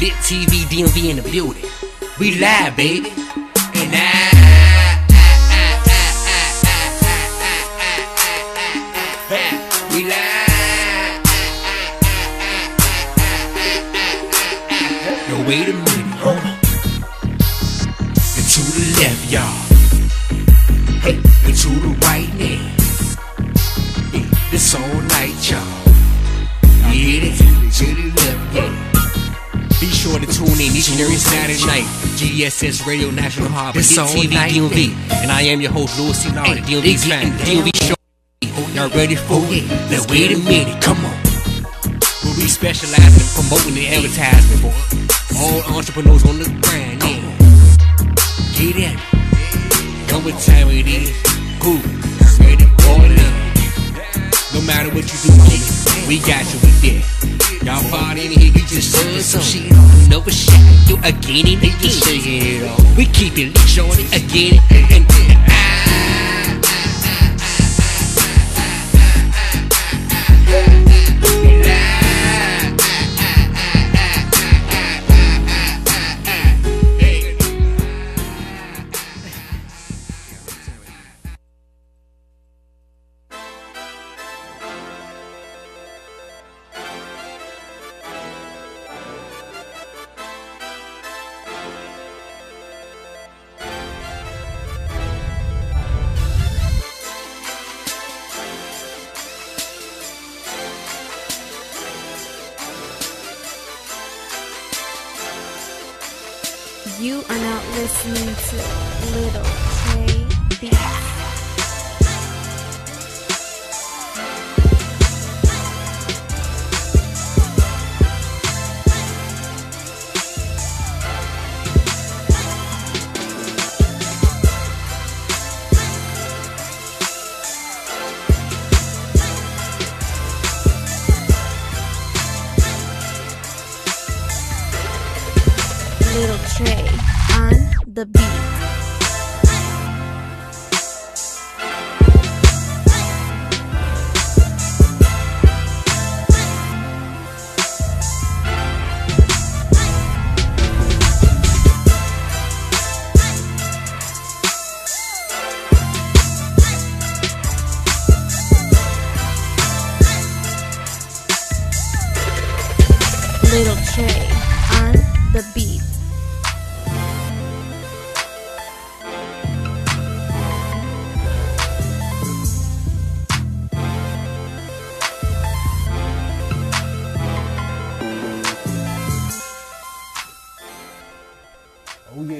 Lit TV, DMV in the building. We live, baby. And we live. Yo, wait a minute, hold on. And to the left, y'all. Hey, and to the right now. Yeah, this all night, y'all. Get it to the left, yeah. Be sure to tune in each and every Saturday night. GDSS Radio National Harbor, Lit TV, DMV. And I am your host, Louis C. Law, the DMV's fan. DMV show. Y'all ready for it? Now wait a minute, come on. We'll be specializing in promoting the advertisement for all entrepreneurs on the grind, yeah. Get at it. Know what time it is. Cool. Ready for it. No matter what you do, homie, we got you with that. Y'all fall in here, you just said some shit. No shot, you again and again. Shaking it off. We keep it lit, shorty, again and again. You are now listening to Little Trey Beats. Little Trey on the beat. Little Trey on the beat.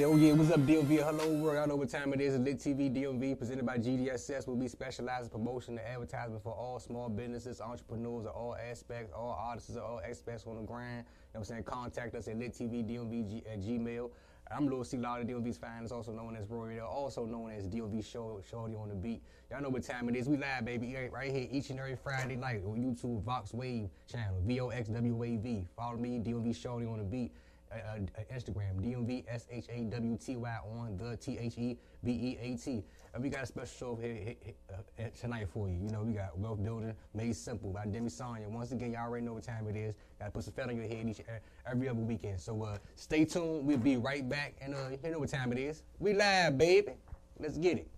Oh yeah, what's up, DMV? Hello world, I know what time it is. Lit TV, DMV, presented by GDSS, where we specialize in promotion and advertisement for all small businesses, entrepreneurs of all aspects, all artists of all aspects on the grind. You know what I'm saying? Contact us at littvdmv at Gmail. I'm Louis C. Law, the DMV's finest, also known as Rory, also known as DMV Shorty on the beat. Y'all know what time it is. We live, baby, right here each and every Friday night on YouTube, Vox Wave channel, VOXWAV. Follow me, DMV Shorty on the beat. Instagram, DMV SHAWTY on the THEBEAT. And we got a special show here tonight for you. You know, we got Wealth Building Made Simple by Demi Sonia. Once again, y'all already know what time it is. Gotta put some fat on your head every other weekend. So stay tuned. We'll be right back. And you know what time it is. We live, baby. Let's get it.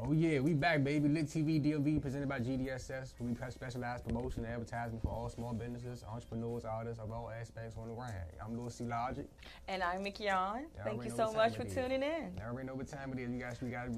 Oh yeah, we back, baby. Lit TV DMV presented by GDSS. We specialize promotion and advertising for all small businesses, entrepreneurs, artists of all aspects on the grind. I'm Louis C. Logic. And I'm McYon. Thank you so much for tuning in. I already know what time it is. We got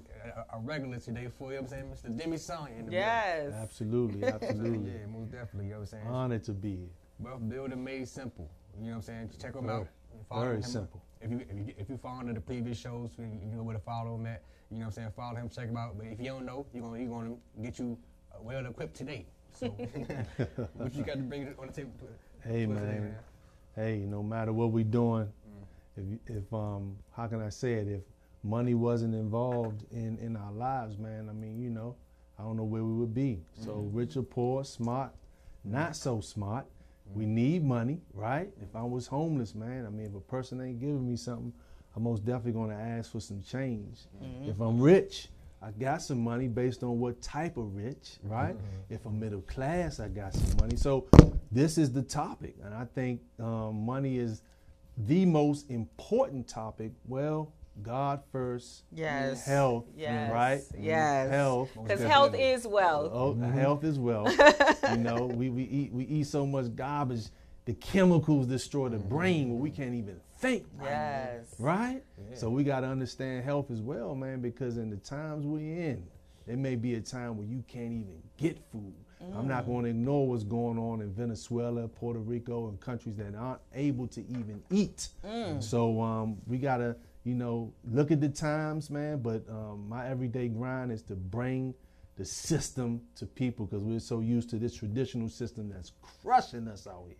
a regular today for you. I'm saying, Mr. Demi Song in the Yes. Absolutely, absolutely. Yeah, most definitely. You know what I'm saying? Honored to be here. Wealth Building Made Simple. You know what I'm saying? Check them out. Very simple. If you follow the previous shows, you know where to follow him at. You know what I'm saying? Follow him, check him out. But if you don't know, he's gonna get you well equipped today. So what you got to bring on the table? Hey man. Hey, no matter what we're doing, if how can I say it? If money wasn't involved in our lives, man, I mean, you know, I don't know where we would be. So rich or poor, smart, not so smart. We need money, right? If I was homeless, man, I mean, if a person ain't giving me something, I'm most definitely going to ask for some change. If I'm rich, I got some money based on what type of rich, right? If I'm middle class, I got some money. So this is the topic, and I think money is the most important topic. Well, God first, yes, health, yes, right? Yes, health, because health is wealth. Oh, health is wealth. You know, we eat so much garbage. The chemicals destroy the brain where we can't even think. Yes, right. Yeah. So we got to understand health as well, man, because in the times we're in, there may be a time where you can't even get food. I'm not going to ignore what's going on in Venezuela, Puerto Rico, and countries that aren't able to even eat. So we got to, you know, look at the times, man, but my everyday grind is to bring the system to people because we're so used to this traditional system that's crushing us out here.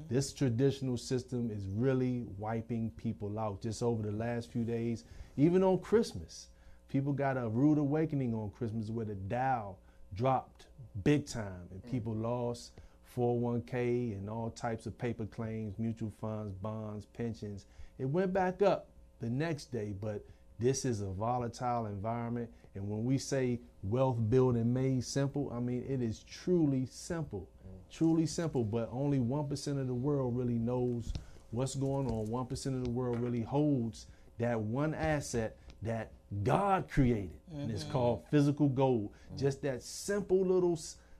This traditional system is really wiping people out. Just over the last few days, even on Christmas, people got a rude awakening on Christmas where the Dow dropped big time and people lost 401k and all types of paper claims, mutual funds, bonds, pensions. It went back up the next day, but this is a volatile environment. And when we say wealth building made simple, I mean, it is truly simple, but only 1% of the world really knows what's going on. 1% of the world really holds that one asset that God created, and it's called physical gold. Just that simple little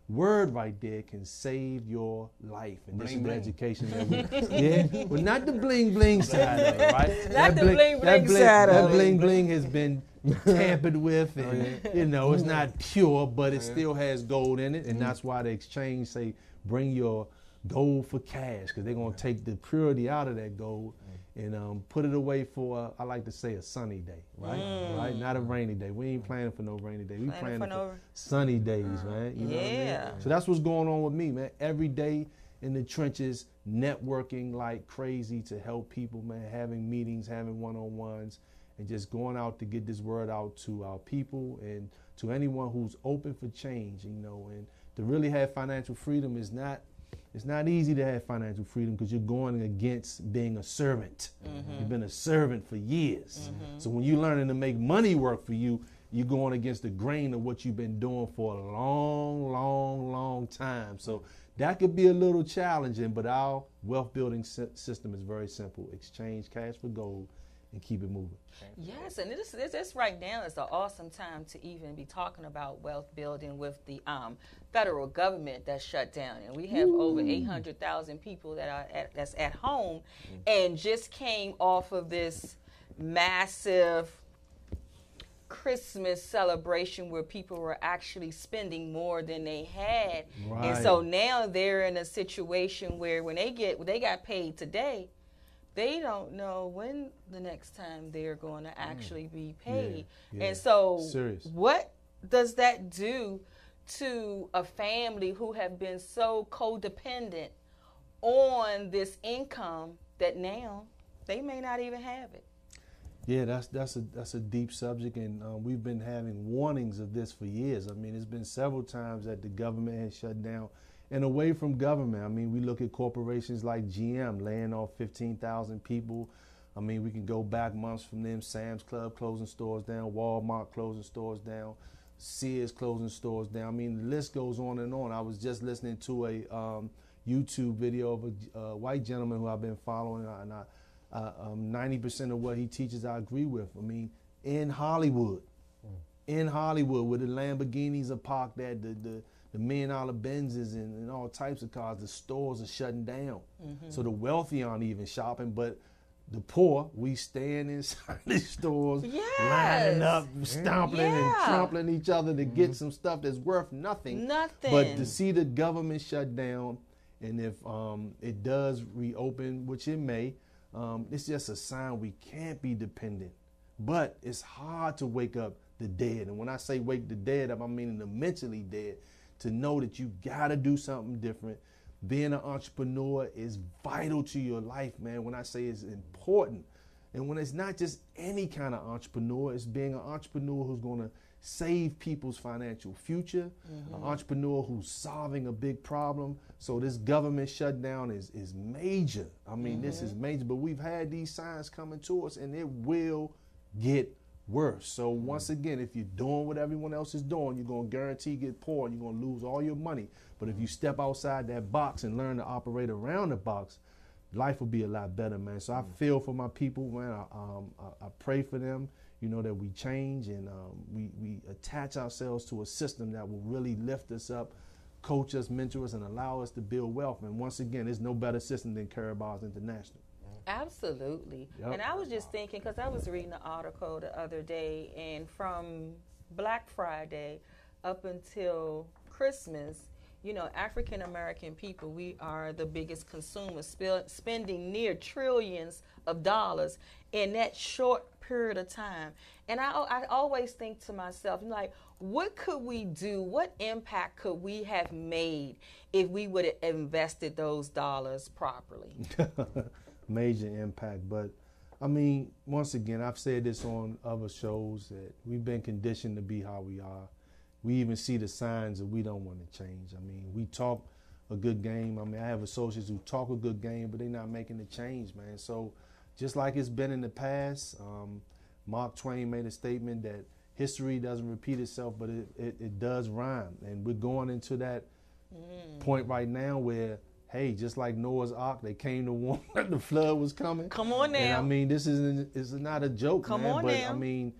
word right there can save your life. And this is the education that we, but not the bling bling side of it, right? Not the bling bling side of it. That bling bling has been tampered with, and you know, it's not pure, but it still has gold in it, and that's why the exchange say bring your gold for cash, because they're gonna take the purity out of that gold and put it away for, I like to say, a sunny day, right? Right? Not a rainy day. We ain't planning for no rainy day. We planning for sunny days, man. You know what I mean? So that's what's going on with me, man. Every day in the trenches, networking like crazy to help people, man, having meetings, having one-on-ones, and just going out to get this word out to our people and to anyone who's open for change, you know. And to really have financial freedom is not, it's not easy to have financial freedom because you're going against being a servant. You've been a servant for years. So when you're learning to make money work for you, you're going against the grain of what you've been doing for a long time. So that could be a little challenging, but our wealth building system is very simple. Exchange cash for gold and keep it moving. Yes, and this right now is an awesome time to even be talking about wealth building with the federal government that's shut down. And we have over 800,000 people that are that's at home and just came off of this massive Christmas celebration where people were actually spending more than they had. And so now they're in a situation where when they got paid today, they don't know when the next time they're going to actually be paid. And so what does that do to a family who have been so codependent on this income that now they may not even have it? Yeah, that's a deep subject, and we've been having warnings of this for years. I mean, it's been several times that the government has shut down. And away from government, I mean, we look at corporations like GM laying off 15,000 people. I mean, we can go back months from them. Sam's Club closing stores down, Walmart closing stores down, Sears closing stores down. I mean, the list goes on and on. I was just listening to a YouTube video of a white gentleman who I've been following, and 90% of what he teaches I agree with. I mean, in Hollywood, in Hollywood where the Lamborghinis are parked at, the $1 million Benzes and all types of cars, the stores are shutting down. So the wealthy aren't even shopping, but the poor, we stand inside these stores, lining up, stomping and trampling each other to get some stuff that's worth nothing. But to see the government shut down, and if it does reopen, which it may, it's just a sign we can't be dependent. But it's hard to wake up the dead. And when I say wake the dead up, I'm meaning the mentally dead, to know that you gotta do something different. Being an entrepreneur is vital to your life, man. When I say it's important, and when it's not just any kind of entrepreneur, it's being an entrepreneur who's gonna save people's financial future, an entrepreneur who's solving a big problem. So this government shutdown is major. I mean, this is major, but we've had these signs coming to us, and it will get worse. So once again, if you're doing what everyone else is doing, you're going to guarantee get poor and you're going to lose all your money. But if you step outside that box and learn to operate around the box, life will be a lot better, man. So I feel for my people, man. I pray for them, you know, that we change and we attach ourselves to a system that will really lift us up, coach us, mentor us, and allow us to build wealth. And once again, there's no better system than Karatbars International. Absolutely. And I was just thinking, because I was reading an article the other day, and from Black Friday up until Christmas, you know, African American people, we are the biggest consumers, spending near trillions of dollars in that short period of time. And I always think to myself, like, what could we do? What impact could we have made if we would have invested those dollars properly? Major impact. But I mean, once again, I've said this on other shows that we've been conditioned to be how we are. We even see the signs that we don't want to change. I mean, we talk a good game. I mean, I have associates who talk a good game, but they're not making the change, man. So just like it's been in the past, Mark Twain made a statement that history doesn't repeat itself, but it does rhyme. And we're going into that point right now where, hey, just like Noah's Ark, they came to warn that the flood was coming. Come on now. And I mean, this is not a joke, Come man. on But now. I mean,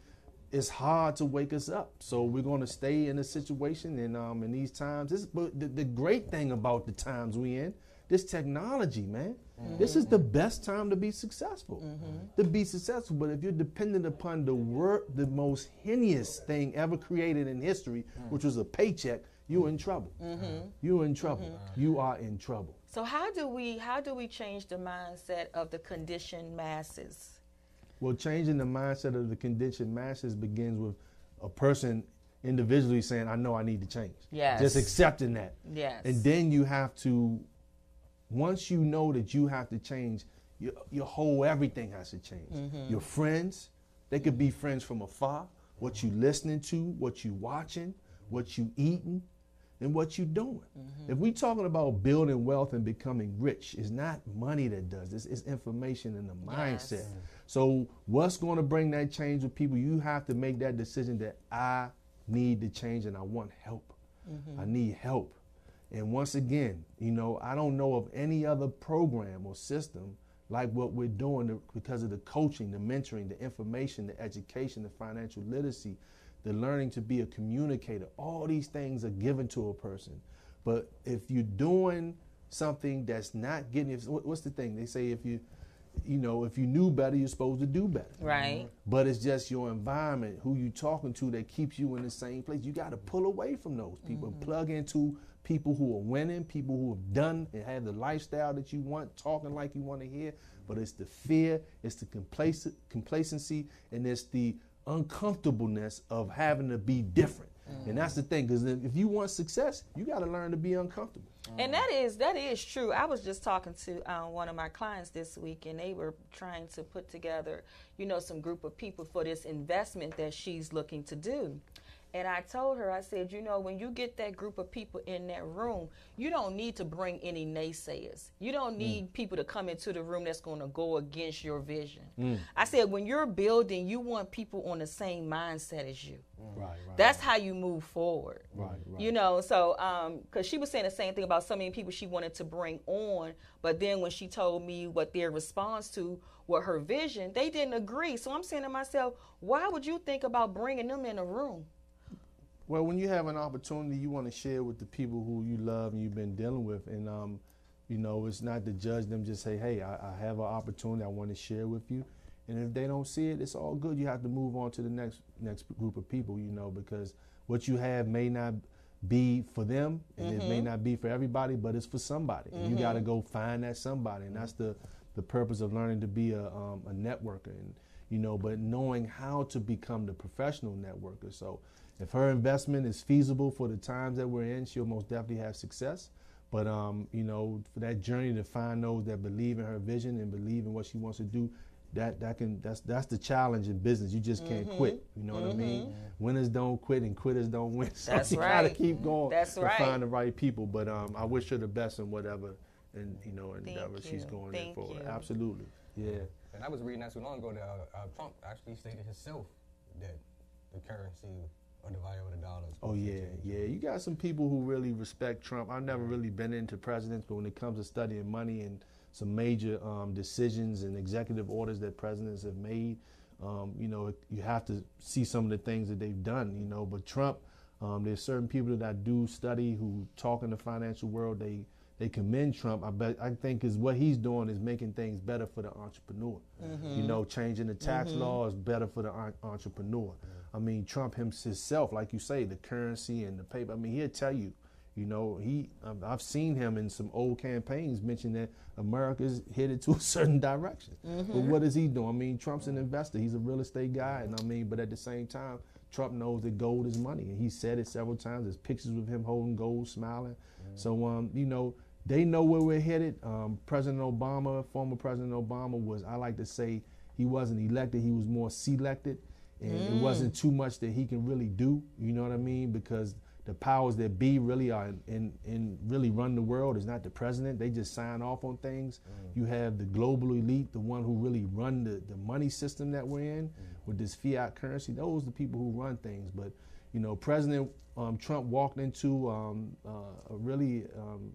it's hard to wake us up. So we're going to stay in a situation, and in these times, but the great thing about the times we in, this technology, man, this is the best time to be successful. To be successful, but if you're dependent upon the most heinous thing ever created in history, which was a paycheck, you're in trouble. You're in trouble. You are in trouble. So how do we change the mindset of the conditioned masses? Well, changing the mindset of the conditioned masses begins with a person individually saying, I know I need to change. Yes. Just accepting that. Yes. And then you have to, once you know that you have to change, your whole everything has to change. Your friends, they could be friends from afar, what you listening to, what you watching, what you eating, and what you doing. If we talking about building wealth and becoming rich, it's not money that does this, it's information and the mindset. Yes. So what's going to bring that change with people? You have to make that decision that I need to change and I want help. I need help. And once again, you know, I don't know of any other program or system like what we're doing because of the coaching, the mentoring, the information, the education, the financial literacy, the learning to be a communicator. All these things are given to a person. But if you're doing something that's not getting, what's the thing? They say if you knew better, you're supposed to do better. Right. But it's just your environment, who you talking to, that keeps you in the same place. You got to pull away from those people and plug into people who are winning, people who have done and have the lifestyle that you want, talking like you want to hear. But it's the fear, it's the complacency, and it's the uncomfortableness of having to be different. And that's the thing, because if you want success, you got to learn to be uncomfortable. And that is true. I was just talking to one of my clients this week, and they were trying to put together, you know, some group of people for this investment that she's looking to do. And I told her, I said, you know, when you get that group of people in that room, you don't need to bring any naysayers. You don't need people to come into the room that's going to go against your vision. I said, when you're building, you want people on the same mindset as you. Right. That's how you move forward. Right. You know, so, because she was saying the same thing about so many people she wanted to bring on, but then when she told me what their response to what her vision, they didn't agree. So I'm saying to myself, why would you think about bringing them in a room? Well, when you have an opportunity, you want to share with the people who you love and you've been dealing with. And, you know, it's not to judge them, just say, hey, I have an opportunity I want to share with you. And if they don't see it, it's all good. You have to move on to the next group of people, you know, because what you have may not be for them, and it may not be for everybody, but it's for somebody. And you got to go find that somebody. And that's the purpose of learning to be a networker. And, you know, but knowing how to become the professional networker. So if her investment is feasible for the times that we're in, she'll most definitely have success. But, you know, for that journey to find those that believe in her vision and believe in what she wants to do, that's the challenge in business. You just can't quit. You know what I mean? Winners don't quit and quitters don't win. So That's you right. gotta keep going That's to right. find the right people. But I wish her the best in whatever and you know endeavor Thank she's you. going Thank in for. you. Absolutely. Yeah. And I was reading not too long ago that Trump actually stated himself that the currency or the value of the dollar is Oh yeah, yeah. You got some people who really respect Trump. I've never really been into presidents, but when it comes to studying money and some major decisions and executive orders that presidents have made, you know, you have to see some of the things that they've done, you know. But Trump, there's certain people that I do study who talk in the financial world. They commend Trump. I think is what he's doing is making things better for the entrepreneur. You know, changing the tax law is better for the entrepreneur. I mean, Trump himself, like you say, the currency and the paper. I mean, he'll tell you. You know, I've seen him in some old campaigns mention that America's headed to a certain direction. But what is he doing? I mean, Trump's an investor. He's a real estate guy. And I mean, but at the same time, Trump knows that gold is money. And he said it several times. There's pictures of him holding gold, smiling. So, you know, they know where we're headed. President Obama, former President Obama was, I like to say, he wasn't elected. He was more selected. And it wasn't too much that he can really do. You know what I mean? Because the powers that be really are in really run the world. It's not the president. They just sign off on things. You have the global elite, the one who really run the money system that we're in with this fiat currency. Those are the people who run things. But, you know, President Trump walked into a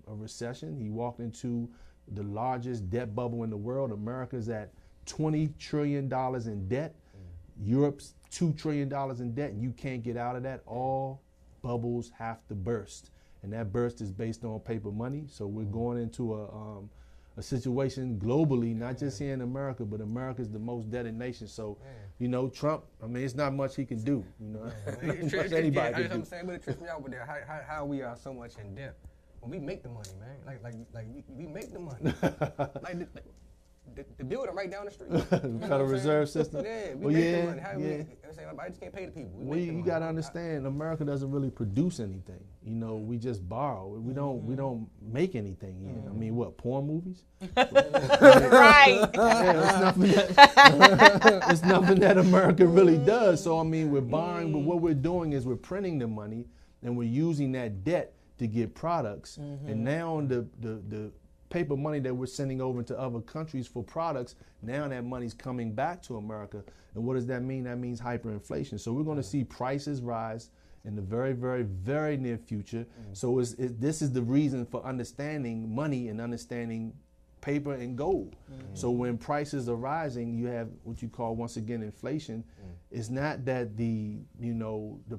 recession. He walked into the largest debt bubble in the world. America's at $20 trillion in debt. Europe's $2 trillion in debt, and you can't get out of that. All bubbles have to burst, and that burst is based on paper money. So we're going into a situation globally, not just here in America, but America's the most debted nation. So, you know, Trump, I mean, it's not much he can do. You know, not much anybody can do. I'm saying, but it trips me out with that. How we are so much in debt when we make the money, man. Like we make the money. Like the building right down the street. Federal Reserve System. Yeah, we make the money. How I just can't pay the people. You got to understand, America doesn't really produce anything. You know, we just borrow. We don't make anything here. I mean, what, porn movies? Right. Yeah, it's nothing that America really does. So I mean, we're borrowing, but what we're doing is we're printing the money and we're using that debt to get products. And now the paper money that we're sending over to other countries for products, now that money's coming back to America. And what does that mean? That means hyperinflation. So we're going to see prices rise in the very, very, very near future. So this is the reason for understanding money and understanding paper and gold. So when prices are rising, you have what you call, once again, inflation. It's not that the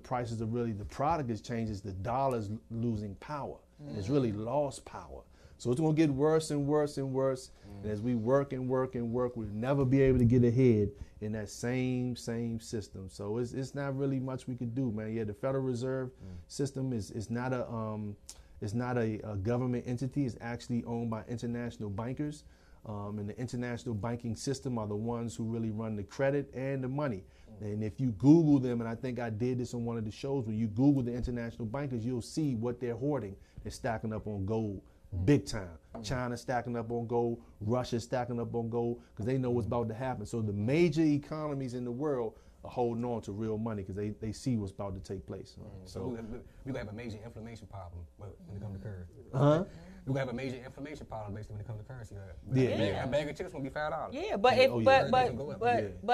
prices are really, the product has changed, it's the dollar's losing power. It's really lost power. So it's going to get worse and worse and worse. And as we work and work and work, we'll never be able to get ahead in that same system. So it's not really much we could do, man. Yeah, the Federal Reserve System is not a government entity. It's actually owned by international bankers. And the international banking system are the ones who really run the credit and the money. And if you Google them, and I think I did this on one of the shows, when you Google the international bankers, you'll see what they're hoarding. They're stacking up on gold. Big time. China stacking up on gold, Russia stacking up on gold, because they know what's about to happen. So the major economies in the world are holding on to real money because they see what's about to take place. So we're going to have a major inflammation problem when it comes to currency. Uh-huh. We're going to have a major inflation problem basically when it comes to currency. Yeah. A bag of chips will be $5. Yeah, but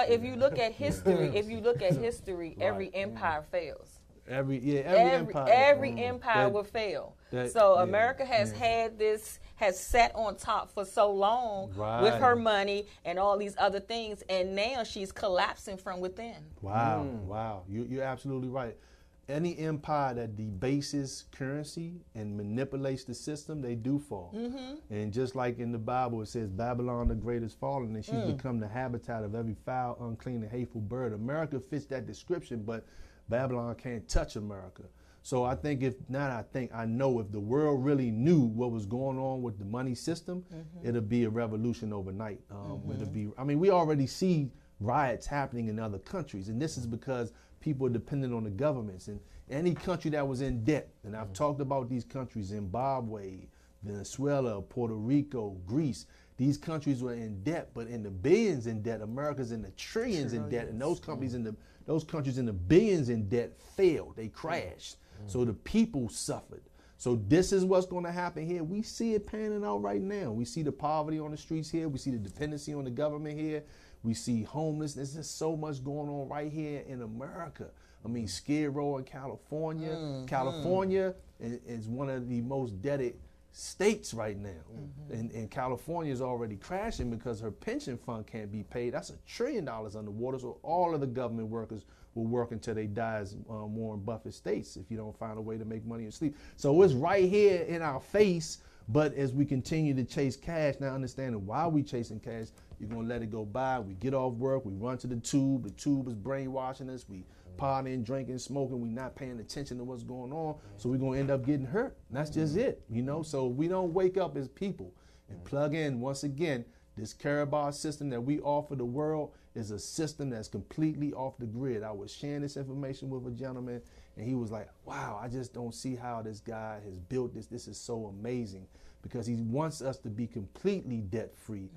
if you look at history, every empire fails. Every empire will fail. America has sat on top for so long with her money and all these other things, and now she's collapsing from within. Wow. You're absolutely right. any empire that debases currency and manipulates the system, they do fall. And just like in the Bible, it says Babylon the Great is fallen, and she's become the habitat of every foul, unclean, and hateful bird. America fits that description, but Babylon can't touch America. So I think I know if the world really knew what was going on with the money system, it'll be a revolution overnight. We already see riots happening in other countries, and this is because people are dependent on the governments. And any country that was in debt, and I've talked about these countries, Zimbabwe, Venezuela, Puerto Rico, Greece, these countries were in debt, but in the billions in debt. America's in the trillions in debt, and those countries in the billions in debt failed. They crashed. So the people suffered. So this is what's going to happen here. We see it panning out right now. We see the poverty on the streets here. We see the dependency on the government here. We see homelessness. There's so much going on right here in America. I mean, Skid Row in California. California is one of the most debted states right now. And California is already crashing because her pension fund can't be paid. That's $1 trillion underwater. So all of the government workers will work until they die, as Warren Buffett states, if you don't find a way to make money and sleep. So it's right here in our face. But as we continue to chase cash, now understanding why we chasing cash, you're going to let it go by. We get off work, we run to the tube. The tube is brainwashing us. We partying, drinking, smoking. We're not paying attention to what's going on. So we're going to end up getting hurt. And that's just it, So we don't wake up as people and plug in, once again, this Karatbars system that we offer the world is a system that's completely off the grid. I was sharing this information with a gentleman, and he was like, wow, I just don't see how this guy has built this. This is so amazing, because he wants us to be completely debt-free.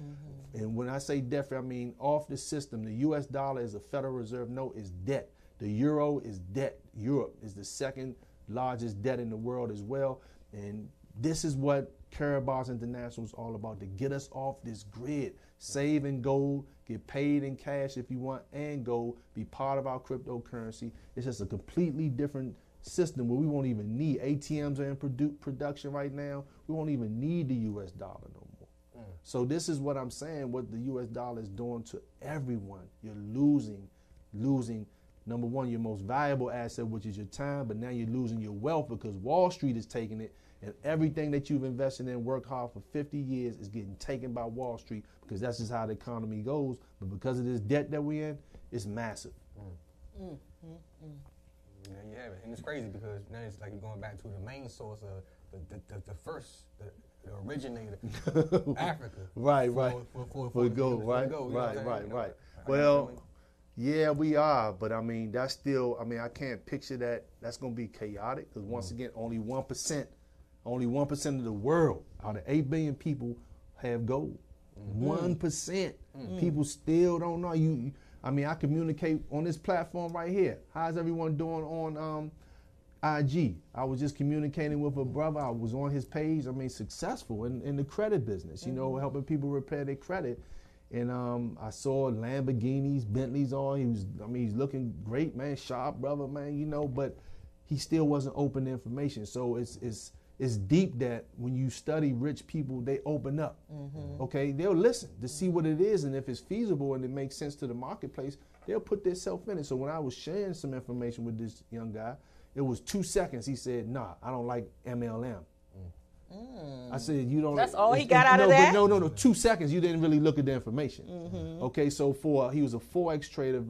And when I say debt-free, I mean off the system. The U.S. dollar is a Federal Reserve note, is debt. The euro is debt. Europe is the second largest debt in the world as well. And this is what Karatbars International is all about, to get us off this grid. Save in gold, get paid in cash if you want, and gold, be part of our cryptocurrency. It's just a completely different system where we won't even need, ATMs are in production right now. We won't even need the U.S. dollar no more. So this is what I'm saying, what the U.S. dollar is doing to everyone. You're losing, number one, your most valuable asset, which is your time, but now you're losing your wealth because Wall Street is taking it, and everything that you've invested in, worked hard for 50 years, is getting taken by Wall Street, because that's just how the economy goes. But because of this debt that we're in, it's massive. Yeah, you have it. And it's crazy because now it's like you're going back to the main source of the originator, Africa. Right. For gold, right. Well, yeah, we are, but I mean, that's still, I can't picture that. That's going to be chaotic, because once again, only 1% of the world out of 8 billion people have gold. 1%. People still don't know. I communicate on this platform right here. How's everyone doing on IG? I was just communicating with a brother. I was on his page. Successful in the credit business, helping people repair their credit. And I saw Lamborghinis, Bentleys on. He's looking great, man, sharp brother, man, but he still wasn't open to information. So it's deep that when you study rich people, they open up. Okay, they'll listen to see what it is, and if it's feasible and it makes sense to the marketplace, they'll put themselves in it. So when I was sharing some information with this young guy, it was 2 seconds. He said, "Nah, I don't like MLM." I said, "You don't." That's all he got out of that? No. 2 seconds. You didn't really look at the information. Okay, so he was a Forex trader.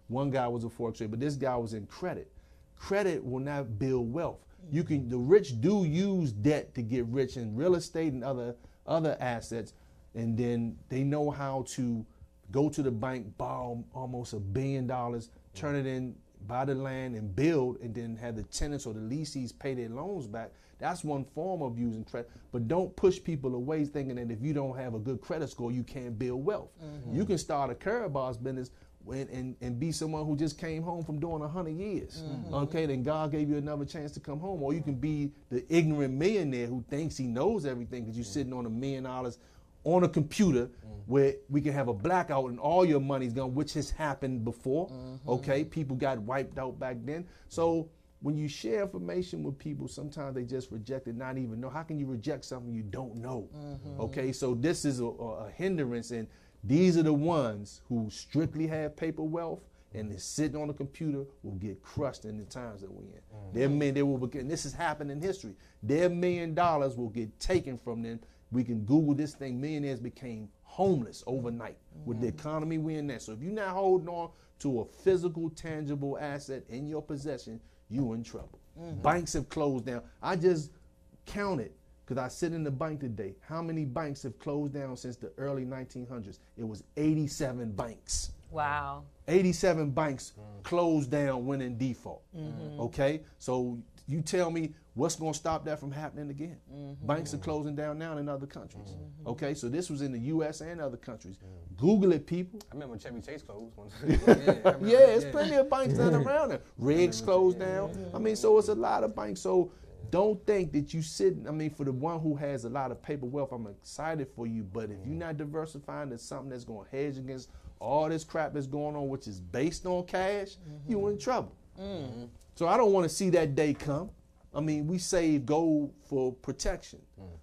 One guy was a Forex trader, but this guy was in credit. Credit will not build wealth. The rich do use debt to get rich in real estate and other assets, and then they know how to go to the bank, borrow almost $1 billion, turn it in, buy the land and build, and then have the tenants or the lessees pay their loans back. That's one form of using credit. But don't push people away thinking that if you don't have a good credit score, you can't build wealth. You can start a Karatbars business and be someone who just came home from doing 100 years. Okay, then God gave you another chance to come home. Or you can be the ignorant millionaire who thinks he knows everything because you're sitting on $1 million on a computer where we can have a blackout and all your money's gone, which has happened before. Okay, people got wiped out back then. So when you share information with people, sometimes they just reject it, not even know. How can you reject something you don't know? Okay, so this is a hindrance, and these are the ones who strictly have paper wealth and is sitting on a computer will get crushed in the times that we're in. They will begin. This has happened in history. Their $1 million will get taken from them. We can Google this thing. Millionaires became homeless overnight with the economy we're in now. So if you're not holding on to a physical, tangible asset in your possession, you're in trouble. Banks have closed down. I just counted, because I sit in the bank today, how many banks have closed down since the early 1900s? It was 87 banks. Wow. 87 banks closed down, went in default. Okay? So you tell me what's going to stop that from happening again? Banks are closing down now in other countries. Okay? So this was in the U.S. and other countries. Google it, people. I remember when Chevy Chase closed. Yeah, it's plenty of banks that are around there. Riggs closed down. I mean, so it's a lot of banks. So don't think that you sit, I mean, for the one who has a lot of paper wealth, I'm excited for you. But if you're not diversifying to something that's going to hedge against all this crap that's going on, which is based on cash, you're in trouble. So I don't want to see that day come. I mean, we save gold for protection,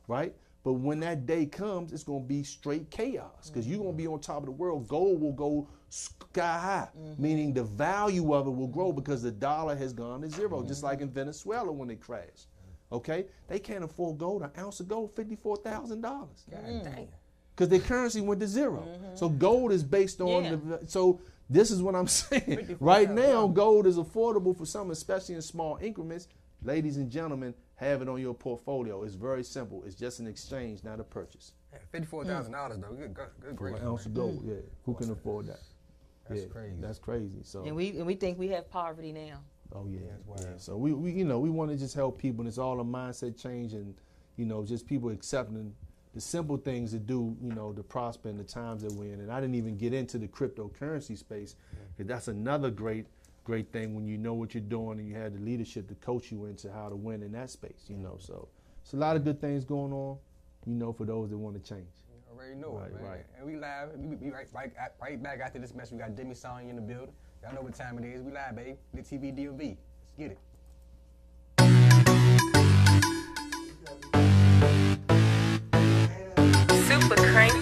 right? But when that day comes, it's going to be straight chaos because you're going to be on top of the world. Gold will go sky high, meaning the value of it will grow because the dollar has gone to zero, just like in Venezuela when it crashed. Okay? They can't afford gold. An ounce of gold, $54,000. God dang. Because their currency went to zero. So gold is based on so this is what I'm saying. Right now, gold is affordable for some, especially in small increments. Ladies and gentlemen, have it on your portfolio. It's very simple. It's just an exchange, not a purchase. Yeah, $54,000 though. Good For gracious. an ounce of gold, yeah. Who can afford that? That's crazy. That's crazy. So And we think we have poverty now. oh yeah. That's wild. Yeah. So we we want to just help people, and it's all a mindset change, and just people accepting the simple things to do, to prosper in the times that we're in. And I didn't even get into the cryptocurrency space, because that's another great thing when you know what you're doing and you have the leadership to coach you into how to win in that space, So it's a lot of good things going on, for those that want to change. You already know it, man. Right. And we live. We be right back after this mess. We got Demi Sonya in the building. Y'all know what time it is. We live, baby. Lit TV DMV. Let's get it. Super crazy.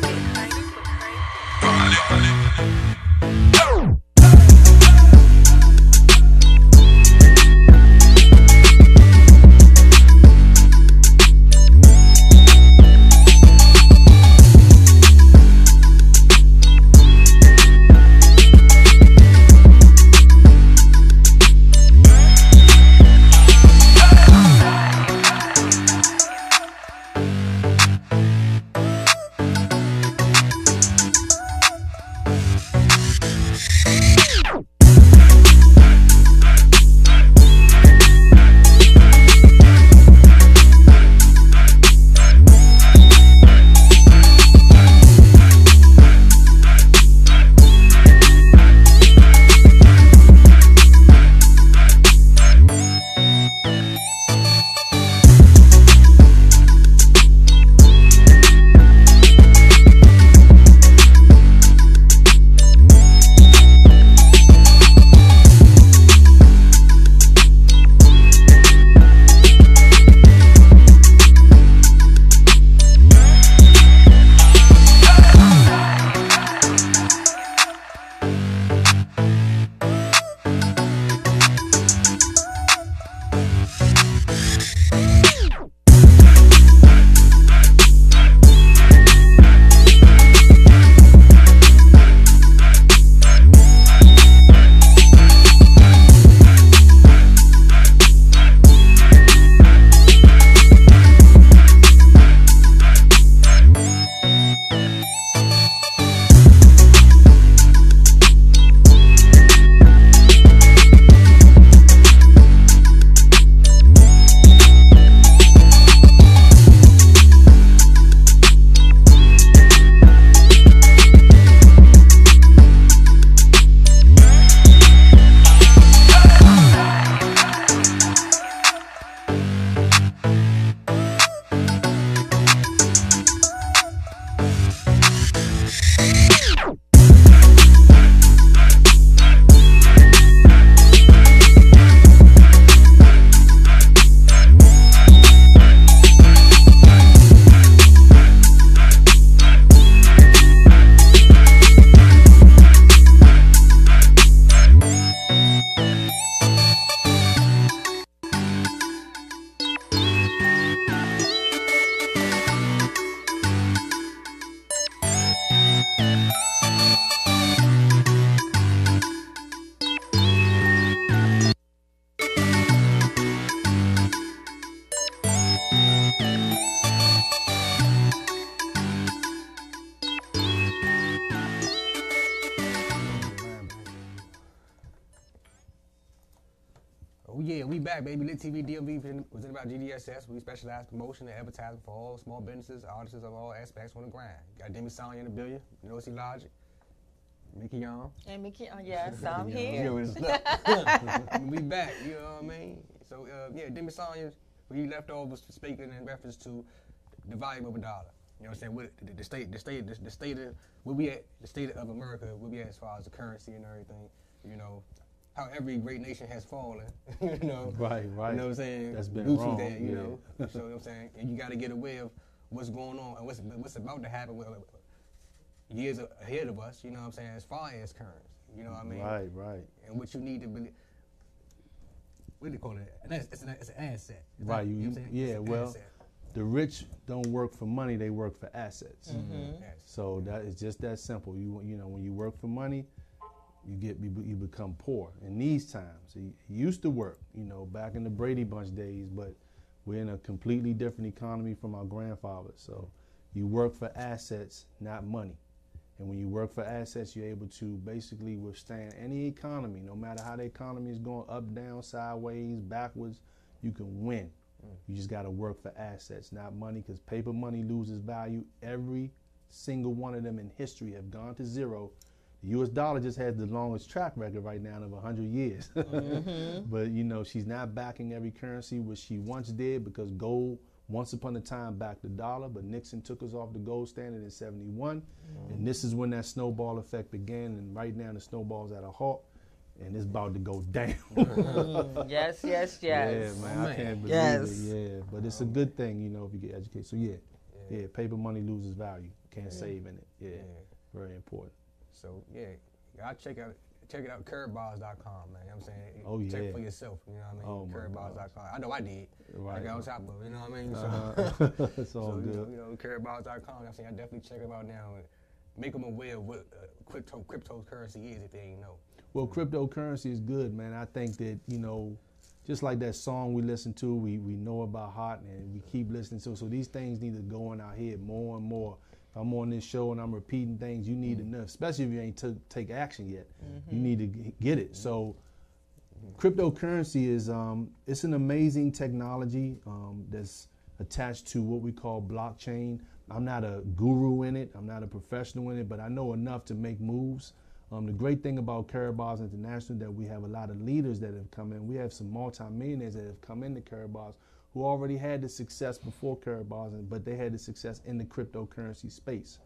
yeah, we back, baby. Lit TV DMV presented by GDSS. We specialize promotion and advertising for all small businesses, artists of all aspects on the grind. Got Demi Sonya in the building. You know, see Logic. Mickey Young. And Mickey, yes, I'm Yeah, here. we back, you know what I mean? So, yeah, Demi Sonya, we left off was speaking in reference to the volume of a dollar. You know what I'm saying? What, the state of where we at, the state of America, where we at as far as the currency and everything. You know, how every great nation has fallen. You know, Right. You know what I'm saying? That's been Due to wrong. that, you yeah. know. So you know what I'm saying, and you got to get aware of what's going on and what's about to happen with years ahead of us. You know what I'm saying? As far as currency, you know what I mean? Right. And what you need to believe. What do you call it? It's an asset. Right. You know what I'm saying? Yeah. It's an Well, asset. the rich don't work for money; they work for assets. Yes. So that is just that simple. You know, when you work for money, you become poor. In these times, he used to work, you know, back in the Brady Bunch days, but we're in a completely different economy from our grandfathers. So you work for assets, not money. And when you work for assets, you're able to basically withstand any economy, no matter how the economy is going up, down, sideways, backwards, you can win. You just got to work for assets, not money, because paper money loses value. Every single one of them in history have gone to zero. The U.S. dollar just has the longest track record right now of 100 years. But, you know, she's not backing every currency, which she once did, because gold, once upon a time, backed the dollar, but Nixon took us off the gold standard in 71. And this is when that snowball effect began, and right now the snowball's at a halt, and it's about to go down. Yes. Yeah, man, I can't believe Yes. it. Yeah, but it's a good thing, you know, if you get educated. So yeah, paper money loses value. Can't save in it. Yeah, very important. So yeah, y'all check it out, curbbars.com, man. You know what I'm saying? Oh, Check yeah. for yourself, you know what I Oh, mean? my Curbbars.com. I know I did. Right. I got on top of it, you know what I mean? So, It's all so good. you know, curbbars.com, you know what I'm saying? I definitely check them out now and make them aware of what cryptocurrency is if they ain't know. Well, cryptocurrency is good, man. I think that, you know, just like that song we listen to, we know about heart and we keep listening to. So these things need to go in our head more and more. If I'm on this show and I'm repeating things, you need to know, especially if you ain't take action yet. You need to get it. So cryptocurrency is it's an amazing technology that's attached to what we call blockchain. I'm not a guru in it. I'm not a professional in it, but I know enough to make moves. The great thing about Curbbars International that we have a lot of leaders that have come in. We have some multimillionaires that have come into Curbbars who already had the success before Curbbars, but they had the success in the cryptocurrency space.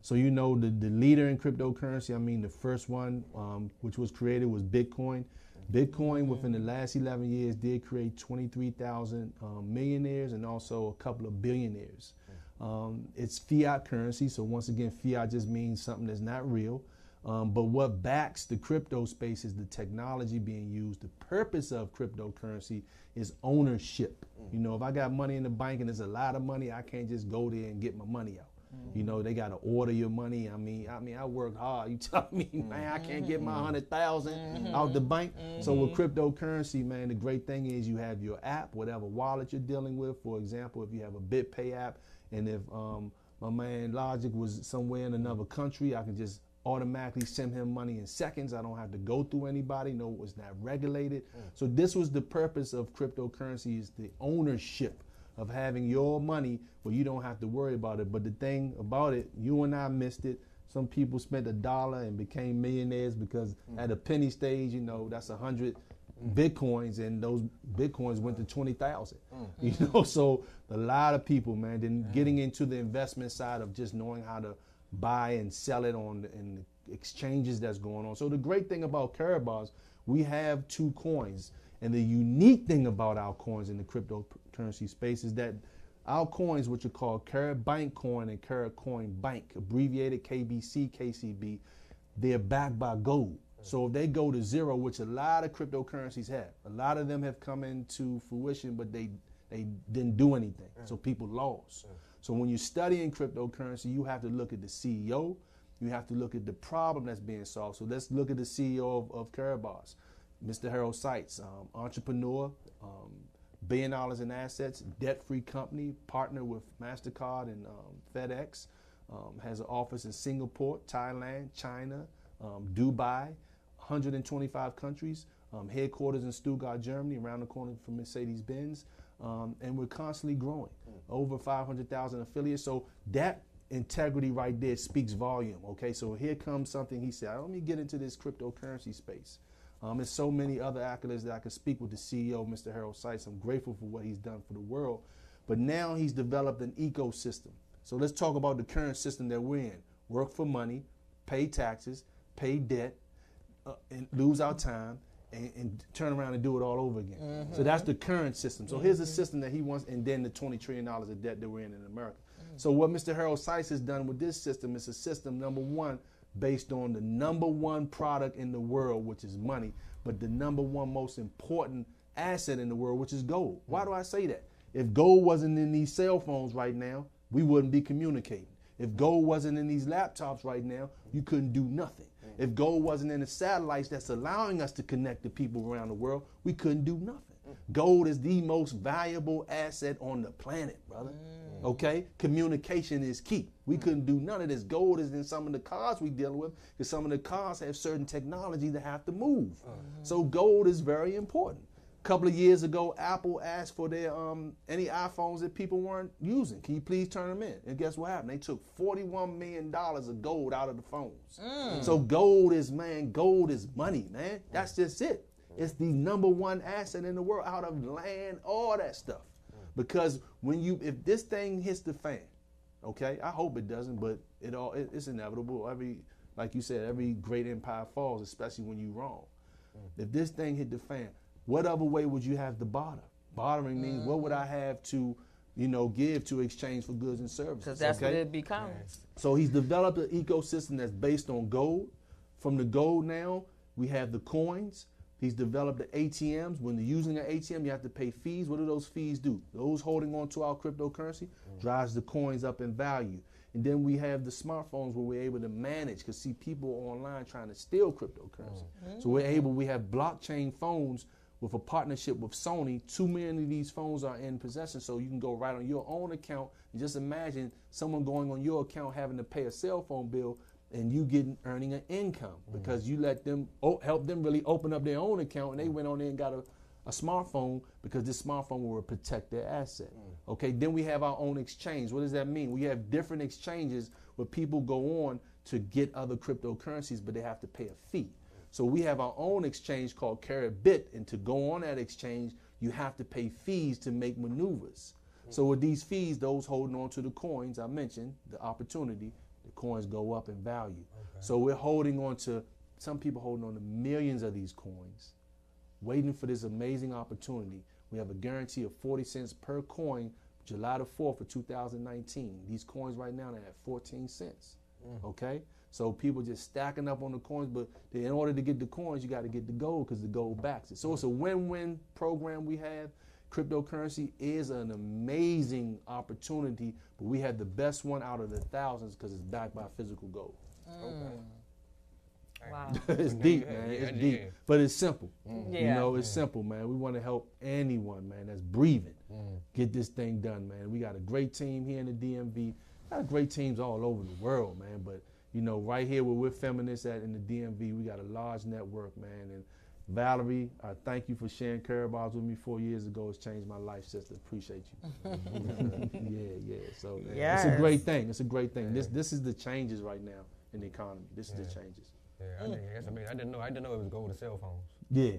So you know the leader in cryptocurrency, I mean the first one which was created was Bitcoin. Bitcoin within the last 11 years did create 23,000 millionaires and also a couple of billionaires. It's fiat currency, so once again, fiat just means something that's not real. But what backs the crypto space is the technology being used. The purpose of cryptocurrency is ownership. You know, if I got money in the bank and there's a lot of money, I can't just go there and get my money out. You know, they got to order your money. I mean, I worked hard. You tell me, man, I can't get my 100,000 out the bank. So with cryptocurrency, man, the great thing is you have your app, whatever wallet you're dealing with. For example, if you have a BitPay app, and if my man Logic was somewhere in another country, I can just automatically send him money in seconds. I don't have to go through anybody. No, it's not regulated. So this was the purpose of cryptocurrency, is the ownership of having your money where you don't have to worry about it. But the thing about it, you and I missed it. Some people spent $1 and became millionaires because at a penny stage, you know, that's 100 Bitcoins, and those Bitcoins went to 20,000. You know, so a lot of people, man, then getting into the investment side of just knowing how to buy and sell it on in the exchanges that's going on. So the great thing about Curbbars, we have 2 coins. And the unique thing about our coins in the cryptocurrency space is that our coins, which are called Curb Coin and Curb Coin Bank, abbreviated KBC, KCB, they're backed by gold. So if they go to zero, which a lot of cryptocurrencies have, a lot of them have come into fruition, but they didn't do anything. So people lost. So when you're studying cryptocurrency, you have to look at the CEO. You have to look at the problem that's being solved. So let's look at the CEO of Curbbars, Mr. Harold Seitz, entrepreneur, $1 billion in assets, debt-free company, partner with MasterCard and FedEx, has an office in Singapore, Thailand, China, Dubai, 125 countries, headquarters in Stuttgart, Germany, around the corner from Mercedes-Benz, and we're constantly growing. Over 500,000 affiliates. So that integrity right there speaks volume. Okay, so here comes something he said. Let me get into this cryptocurrency space. There's so many other accolades that I could speak with the CEO, Mr. Harold Seiss. I'm grateful for what he's done for the world. But now he's developed an ecosystem. So let's talk about the current system that we're in. Work for money, pay taxes, pay debt, and lose our time, and turn around and do it all over again. So that's the current system. So here's a system that he wants, and then the $20 trillion of debt that we're in America. So what Mr. Harold Seiss has done with this system is a system, number one, based on the number one product in the world, which is money, but the number one most important asset in the world, which is gold. Why do I say that? If gold wasn't in these cell phones right now, we wouldn't be communicating. If gold wasn't in these laptops right now, you couldn't do nothing. If gold wasn't in the satellites that's allowing us to connect to people around the world, we couldn't do nothing. Gold is the most valuable asset on the planet, brother. Okay? Communication is key. We couldn't do none of this. Gold is in some of the cars we deal with, because some of the cars have certain technology that have to move. So gold is very important. A couple of years ago, Apple asked for their any iPhones that people weren't using. Can you please turn them in? And guess what happened? They took $41 million of gold out of the phones. So gold is money, man. That's just it. It's the number one asset in the world, out of land, all that stuff. Because if this thing hits the fan, okay, I hope it doesn't, but it's inevitable. Like you said, every great empire falls, especially when you're wrong. If this thing hit the fan, what other way would you have to barter? Bartering means what would I have to, give to exchange for goods and services? Because that's what it becomes. So he's developed an ecosystem that's based on gold. From the gold now, we have the coins. He's developed the ATMs. When you're using an ATM, you have to pay fees. What do those fees do? Those holding on to our cryptocurrency drives the coins up in value. And then we have the smartphones where we're able to manage, because see, people online trying to steal cryptocurrency. So we have blockchain phones with a partnership with Sony. 2 million of these phones are in possession, so you can go right on your own account and just imagine someone going on your account having to pay a cell phone bill, and you earning an income because you let them help them really open up their own account, and they went on there and got a smartphone, because this smartphone will protect their asset. Okay, then we have our own exchange. What does that mean? We have different exchanges where people go on to get other cryptocurrencies, but they have to pay a fee. So we have our own exchange called Caribit, and to go on that exchange, you have to pay fees to make maneuvers. So with these fees, those holding on to the coins, I mentioned, the opportunity, the coins go up in value. So we're holding on to, some people holding on to millions of these coins, waiting for this amazing opportunity. We have a guarantee of 40 cents per coin, July the 4th of 2019. These coins right now, they're at 14 cents, okay? So people just stacking up on the coins, but in order to get the coins, you got to get the gold, because the gold backs it. So it's a win-win program we have. Cryptocurrency is an amazing opportunity, but we have the best one out of the thousands because it's backed by physical gold. Wow. It's deep, man. It's deep, but it's simple. It's simple, man. We want to help anyone, man, that's breathing, get this thing done, man. We got a great team here in the DMV. Got great teams all over the world, man, but right here where we're feminists at in the DMV, we got a large network, man. And Valerie, I thank you for sharing Carabal's with me 4 years ago. It's changed my life, sister. Appreciate you. Yeah. So it's a great thing. It's a great thing. This is the changes right now in the economy. This is the changes. Yeah, I didn't know it was gold to cell phones. Yeah.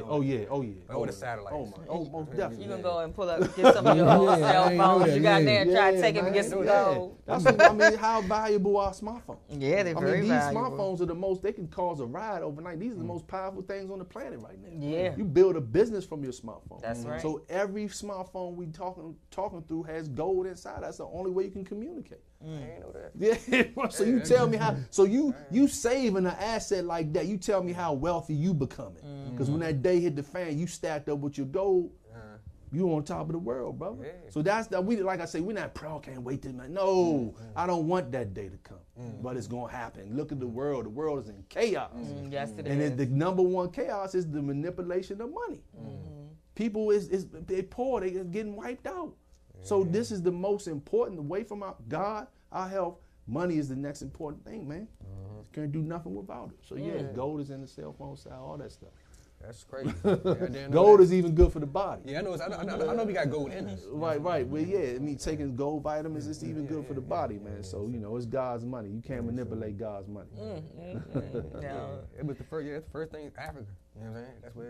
Oh yeah. Over the satellites. Most definitely. You can go and get some of your old cell phones you got there and try to take it and get some gold. That's what, how valuable are smartphones? Yeah, they're very valuable. These smartphones are the most, they can cause a ride overnight. These are the most powerful things on the planet right now. Yeah. You build a business from your smartphone. That's right. So every smartphone we talking through has gold inside. That's the only way you can communicate. I ain't know that. Yeah, so you tell me how, so you saving an asset like that, you tell me how wealthy you becoming. Because when that day hit the fan, you stacked up with your gold, you on top of the world, brother. Yeah. So that's that. We, like I say, we're not proud, can't wait till man. No, I don't want that day to come, but it's gonna happen. Look at the world. The world is in chaos. Yes, it is. And the number one chaos is the manipulation of money. People they poor, they getting wiped out. So this is the most important. Away from our God, our health, money is the next important thing, man. Can't do nothing without it. So gold is in the cell phone side, all that stuff. That's crazy. Yeah, gold is even good for the body. Yeah, I know we got gold in us. Right. Well, yeah, I mean, taking gold vitamins is even good for the body, man. So, you know, it's God's money. You can't manipulate God's money. No. It was the first thing, Africa. You know what I'm saying? That's what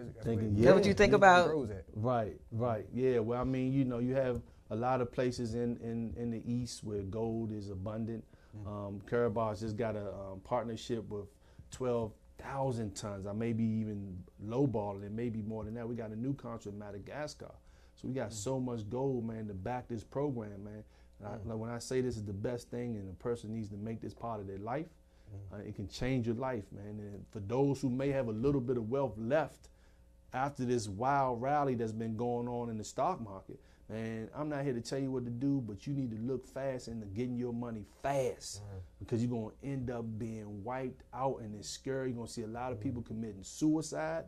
That's what you think about? Right. Yeah, well, I mean, you know, you have a lot of places in the East where gold is abundant. Carabal's just got a partnership with 12,000 tons. I may be even lowballing it, maybe more than that. We got a new contract with Madagascar. So we got so much gold, man, to back this program, man. Like when I say this is the best thing and a person needs to make this part of their life, it can change your life, man. And for those who may have a little bit of wealth left after this wild rally that's been going on in the stock market, man, I'm not here to tell you what to do, but you need to look fast into getting your money fast because you're going to end up being wiped out, and it's scary. You're going to see a lot of people committing suicide.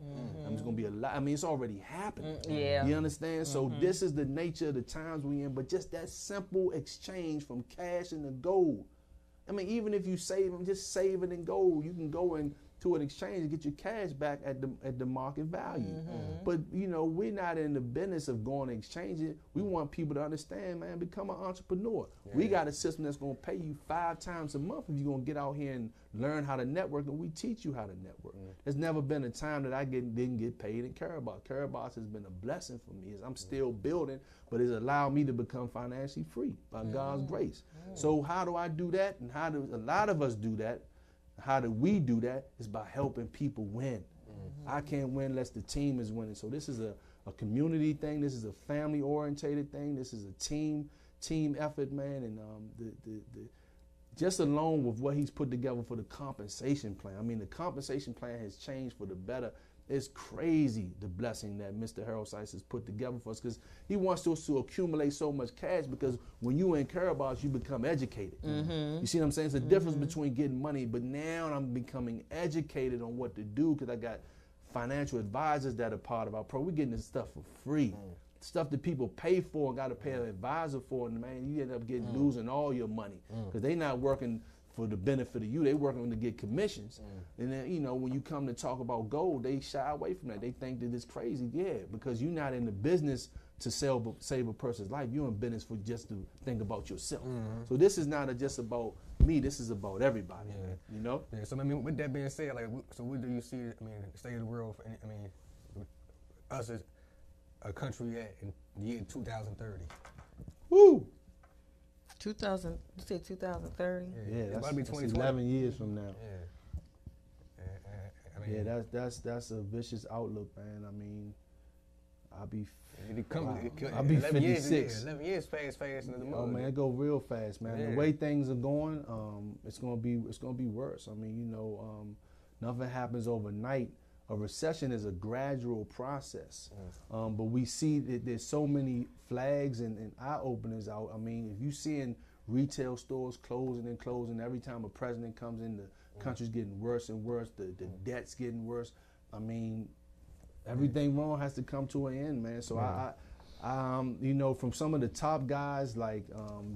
There's going to be a lot. I mean, it's already happening. Yeah. You understand? So this is the nature of the times we're in, but just that simple exchange from cash into gold. I mean, even if you save them, just save it in gold. You can go into an exchange and get your cash back at the market value. But, you know, we're not in the business of going to exchange it. We want people to understand, man, become an entrepreneur. We got a system that's going to pay you 5 times a month if you're going to get out here and learn how to network, and we teach you how to network. There's never been a time that I didn't get paid in Carabal's. Carabal's has been a blessing for me. I'm still building, but it's allowed me to become financially free by God's grace. So how do I do that? And how do a lot of us do that? How do we do that? Is by helping people win. I can't win unless the team is winning. So this is a community thing. This is a family-orientated thing. This is a team effort, man. And just alone with what he's put together for the compensation plan. I mean, the compensation plan has changed for the better. It's crazy, the blessing that Mr. Harold Sykes has put together for us, because he wants us to accumulate so much cash, because when you in Carabal's, you become educated. You see what I'm saying? It's a difference between getting money, but now I'm becoming educated on what to do, because I got financial advisors that are part of our program. We're getting this stuff for free. Stuff that people pay for and got to pay an advisor for, and man, you end up losing all your money, because they're not working for the benefit of you. They working to get commissions. And then, you know, when you come to talk about gold, they shy away from that. They think that it's crazy. Yeah, because you're not in the business to save a person's life. You're in business for just to think about yourself. So this is not just about me. This is about everybody, you know? Yeah, so I mean, with that being said, like, so what do you see, I mean, the state of the world, I mean, us as a country in the year 2030? Woo! 2000, you say 2030? Yeah, that's 11 years from now. I mean, that's a vicious outlook, man. I mean, I'll be 56. 11 years fast into the mud. Oh man, it go real fast, man. The way things are going, it's gonna be worse. I mean, you know, nothing happens overnight. A recession is a gradual process, but we see that there's so many flags and eye openers out. I mean, if you seeing retail stores closing and closing every time a president comes in, the country's getting worse and worse. The debt's getting worse. I mean, everything wrong has to come to an end, man. So I you know, from some of the top guys like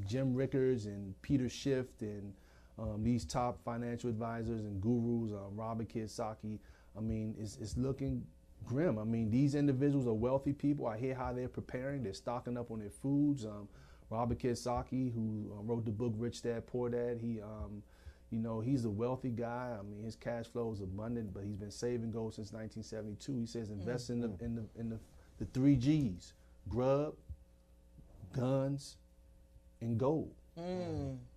Jim Rickards and Peter Schiff and these top financial advisors and gurus, Robert Kiyosaki. I mean, it's looking grim. I mean, these individuals are wealthy people. I hear how they're preparing. They're stocking up on their foods. Robert Kiyosaki, who wrote the book Rich Dad Poor Dad, he, you know, he's a wealthy guy. I mean, his cash flow is abundant, but he's been saving gold since 1972. He says invest in the 3 G's: grub, guns, and gold.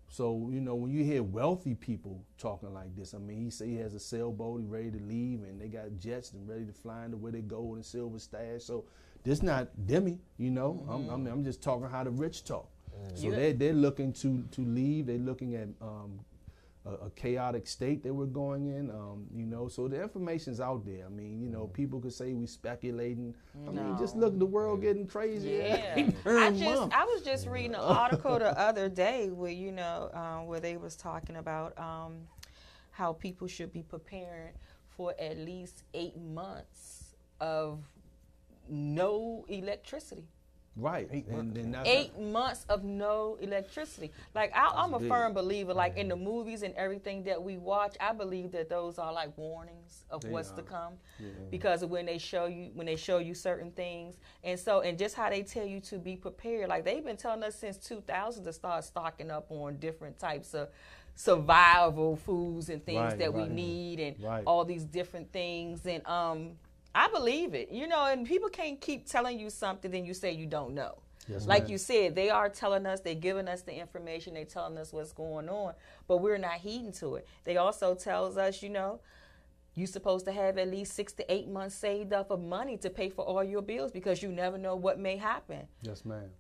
So, you know, when you hear wealthy people talking like this, I mean, he say he has a sailboat, he's ready to leave, and they got jets and ready to fly into where they gold and silver stash. So this not Demi, you know. I'm just talking how the rich talk. So they're looking to leave. They're looking at a chaotic state that we're going in, you know. So the information's out there. I mean, you know, people could say we speculating. I mean, just look, the world getting crazy. I was just reading an article the other day where, you know, where they was talking about how people should be preparing for at least 8 months of no electricity. Right. 8 And months. then that's 8 months of no electricity. Like I'm a big. firm believer, like in the movies and everything that we watch, I believe that those are like warnings of They what's are. to come. Yeah. Because of when they show you certain things. And just how they tell you to be prepared. Like they've been telling us since 2000 to start stocking up on different types of survival foods and things Right, that we right. need and Right. all these different things. And I believe it, and people can't keep telling you something then you say you don't know. Yes, Like ma'am. you said, they are telling us, they're giving us the information, they're telling us what's going on, but we're not heeding to it. They also tells us, you're supposed to have at least 6 to 8 months saved up of money to pay for all your bills because you never know what may happen. Yes, ma'am.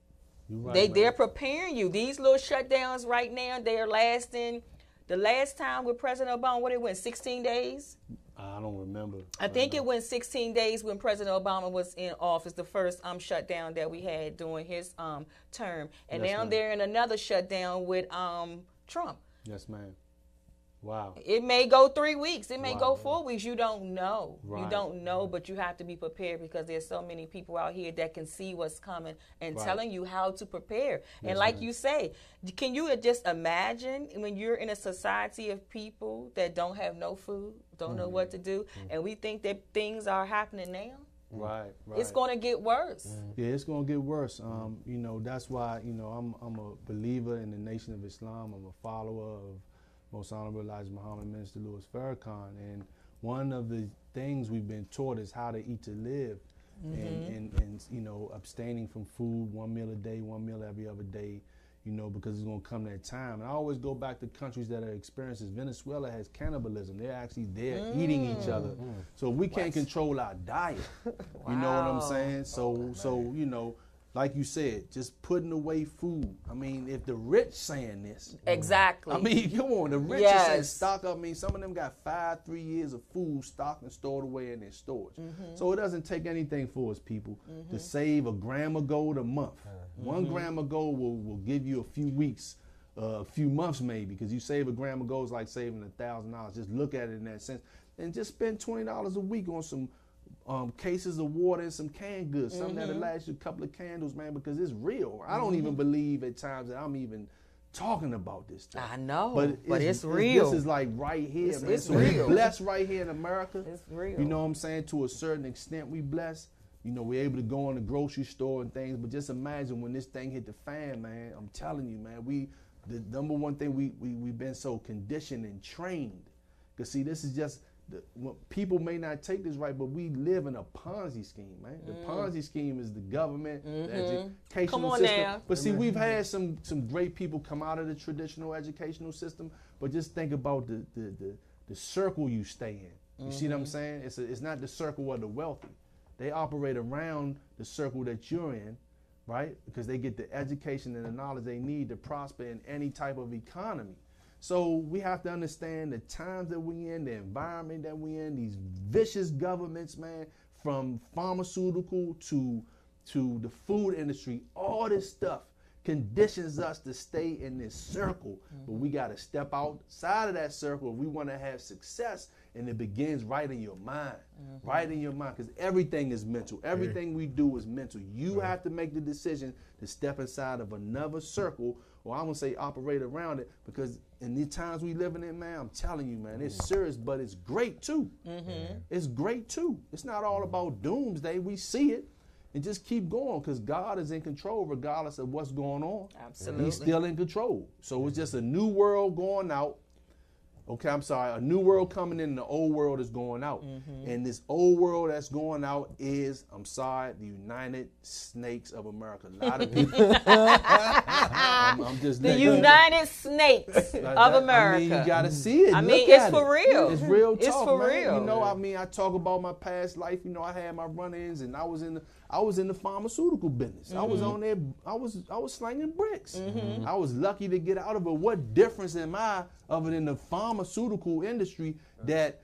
You're right, They're man. preparing you. These little shutdowns right now, they're lasting. The last time with President Obama, what it went, 16 days? I don't remember. I think it went 16 days when President Obama was in office, the first shutdown that we had during his term. And Yes, now ma'am. they're in another shutdown with Trump. Yes, ma'am. Wow. It may go 3 weeks. It may Wow. go 4 weeks. You don't know. You Right. don't know, but you have to be prepared because there's so many people out here that can see what's coming and Right. telling you how to prepare. And Yes, like ma'am. you say, can you just imagine when you're in a society of people that don't have no food, don't know what to do, and we think that things are happening now? Right. It's going to get worse. Yeah, it's gonna get worse. That's why I'm a believer in the Nation of Islam. I'm a follower of Most Honorable Elijah Muhammad, Minister Louis Farrakhan, and one of the things we've been taught is how to eat to live, and abstaining from food, 1 meal a day, 1 meal every other day, because it's gonna come that time. And I always go back to countries that are experiencing. Venezuela has cannibalism. They're actually there eating each other. So we can't control our diet. You know what I'm saying? So like you said, just putting away food. I mean, if the rich saying this, Exactly. I mean, come on, the rich are saying Yes. stock up. I mean, some of them got 3 years of food stocked and stored away in their stores. So it doesn't take anything for us people to save a gram of gold a month. 1 gram of gold will give you a few weeks, a few months maybe, because you save a gram of gold is like saving $1,000. Just look at it in that sense, and just spend $20 a week on some cases of water and some canned goods, something that'll last you a couple of candles, man, because it's real. I don't even believe at times that I'm even talking about this stuff. I know, but it's real. This is like right here, It's- man. it's So real. we blessed right here in America. It's real. You know what I'm saying? To a certain extent, we blessed. We're able to go in the grocery store and things, but just imagine when this thing hit the fan, man. I'm telling you, man. The number one thing we've been so conditioned and trained. Cause see, this is just. People may not take this right, but we live in a Ponzi scheme, man. The Ponzi scheme is the government, the educational Come on system. now. But see, we've had some great people come out of the traditional educational system. But just think about the circle you stay in. You see what I'm saying? It's not the circle of the wealthy. They operate around the circle that you're in, right? Because they get the education and the knowledge they need to prosper in any type of economy. So we have to understand the times that we're in, the environment that we're in, these vicious governments, man, from pharmaceutical to the food industry, all this stuff conditions us to stay in this circle. But we got to step outside of that circle if we want to have success, and it begins right in your mind, right in your mind, because everything is mental. Everything we do is mental. You have to make the decision to step inside of another circle, or I won't say operate around it, because in the times we living in, man, I'm telling you, man, it's serious, but it's great too. It's great too. It's not all about doomsday. We see it. And just keep going, because God is in control regardless of what's going on. Absolutely. He's still in control. So it's just a new world going out. Okay, I'm sorry. A new world coming in and the old world is going out. And this old world that's going out is, I'm sorry, the United Snakes of America. A lot of people. I'm just The letting you know. United Snakes Like of that, America. I mean, you gotta see it. I Look mean, it's at for it. real. It's real talk, It's for man. real. You know, I mean, I talk about my past life. I had my run-ins, and I was in the pharmaceutical business. I was on there. I was slinging bricks. I was lucky to get out of it. What difference am I other than the pharmaceutical industry that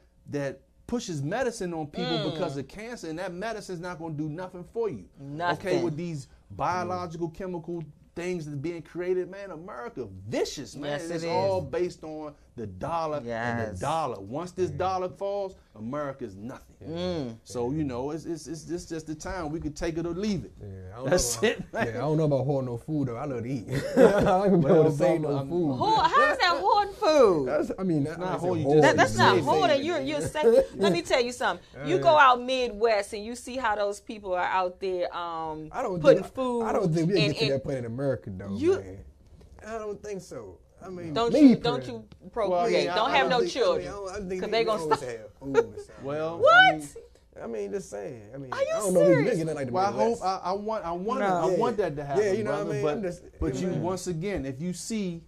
pushes medicine on people because of cancer, and that medicine's not going to do nothing for you. Nothing. Okay, with these biological, chemical things that are being created, man, America vicious, man. Yes, it It's is. all based on the dollar and the Yes. dollar. Once this dollar falls, America's nothing. So you know, it's just the time we could take it or leave it. Yeah, I don't That's know it, man. Yeah, I don't know about hoarding no food though. I love to eat. I don't even be able to save no food. How is that hoarding food? Not hoarding, hoarding. just That's not Saving. hoarding. You're saying. Let me tell you something. You go out Midwest and you see how those people are out there putting food. I don't think we in- get to in- that point in America though, man. I don't think so. I mean, Don't me you personally. procreate? I don't have no think- children. I think Because they gonna always stop. have food or something. Well, What? I mean, just saying. I mean, Are you I don't know if we serious? can get it like the well, I hope Midwest. I want No. that to happen. Yeah, you know what I brother, mean? But, I'm just- but you man. once again, if you see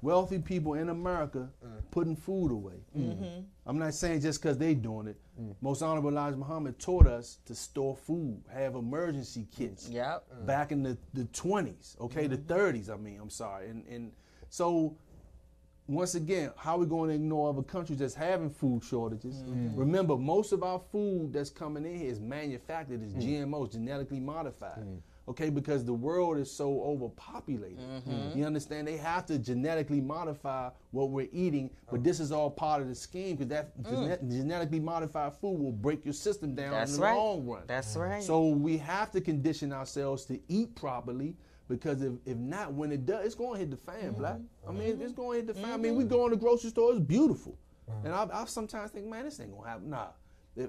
wealthy people in America putting food away, I'm not saying just because they doing it. Most Honorable Elijah Muhammad taught us to store food, have emergency kits. Yep. Back in the 20s, okay, the 30s. I'm sorry, and so. Once again, how are we going to ignore other countries that's having food shortages? Remember, most of our food that's coming in here is manufactured, is GMOs, genetically modified. Okay, because the world is so overpopulated. You understand? They have to genetically modify what we're eating, but this is all part of the scheme because that genetically modified food will break your system down That's in the right. long run. That's right. So we have to condition ourselves to eat properly. Because if not, when it does, it's going to hit the fan, Black. I mean, it's going to hit the fan. I mean, we go in the grocery store, it's beautiful. And I sometimes think, man, this ain't going to happen. Nah,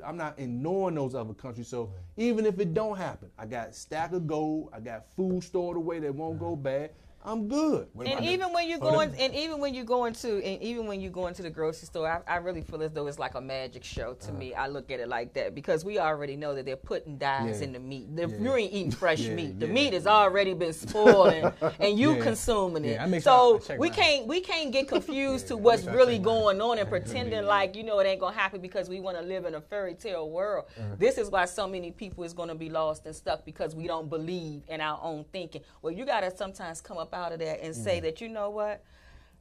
I'm not ignoring those other countries. So even if it don't happen, I got a stack of gold, I got food stored away that won't go bad. I'm good. And even when you go into the grocery store, I really feel as though it's like a magic show to me. I look at it like that because we already know that they're putting dyes in the meat. You ain't eating fresh meat. The meat has already been spoiled and you consuming it. Yeah, I make so sure I check we can't get confused to what's really going on and pretending like it ain't gonna happen because we want to live in a fairy tale world. This is why so many people is gonna be lost and stuck because we don't believe in our own thinking. Well, you gotta sometimes come up out of that and say that, you know what,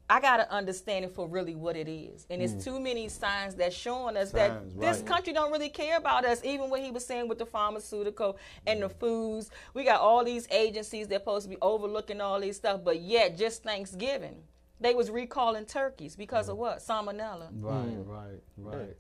I got to understand it for really what it is. And it's too many signs that's showing us that this country don't really care about us, even what he was saying with the pharmaceutical and the foods. We got all these agencies that supposed to be overlooking all these stuff, but yet just Thanksgiving, they was recalling turkeys because of what? Salmonella. Right.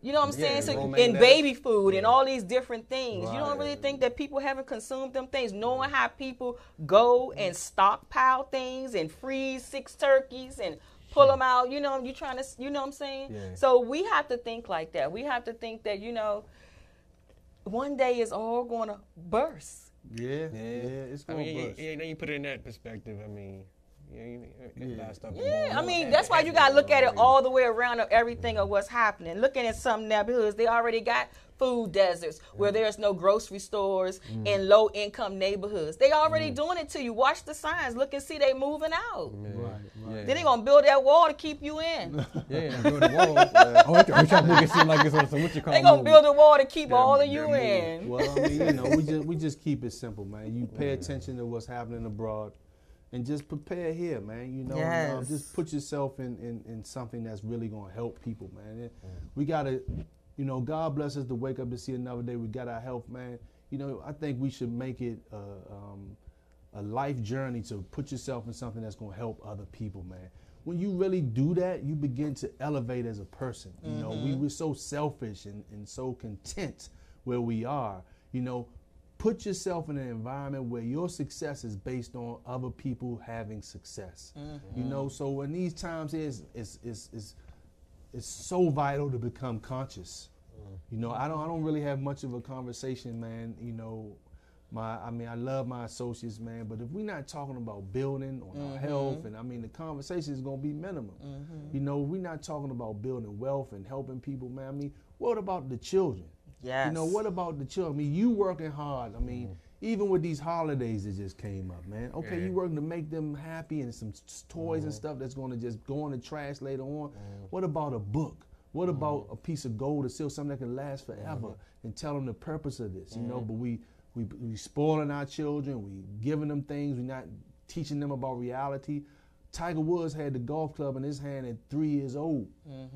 You know what I'm saying? So romaine in lettuce. baby food and all these different things. You don't really think that people haven't consumed them things, knowing how people go and stockpile things and freeze 6 turkeys and pull them out. You know, you trying to, you know what I'm saying? Yeah. So we have to think like that. We have to think that, one day it's all going to burst. Yeah, it's I going to mean, bust. then you put it in that perspective. I mean, stuff. Yeah, I mean, that's why you got to look at it all the way around of everything of what's happening. Looking at some neighborhoods, they already got food deserts where there's no grocery stores in low-income neighborhoods. They already doing it to you. Watch the signs. Look and see they moving out. Right. Then they going to build that wall to keep you in. Yeah, build a wall. I'm trying to make it seem like it's on some what you call They going to movie. build a wall to keep all of you in. Well, I mean, we just keep it simple, man. You pay attention to what's happening abroad. And just prepare here, man. Yes. Just put yourself in something that's really gonna help people, man. We gotta, God bless us to wake up to see another day. We got our health, man. I think we should make it a life journey to put yourself in something that's gonna help other people, man. When you really do that, you begin to elevate as a person. We're so selfish and so content where we are. Put yourself in an environment where your success is based on other people having success. So in these times, it's so vital to become conscious. I don't really have much of a conversation, man. I love my associates, man, but if we're not talking about building on our health, and the conversation is gonna be minimum. We're not talking about building wealth and helping people, man. What about the children? Yes. What about the children? You working hard. Even with these holidays that just came up, man. Okay, you working to make them happy and some toys and stuff that's going to just go in the trash later on. What about a book? What about a piece of gold or silver, something that can last forever, and tell them the purpose of this, But we spoiling our children. We giving them things. We're not teaching them about reality. Tiger Woods had the golf club in his hand at 3 years old.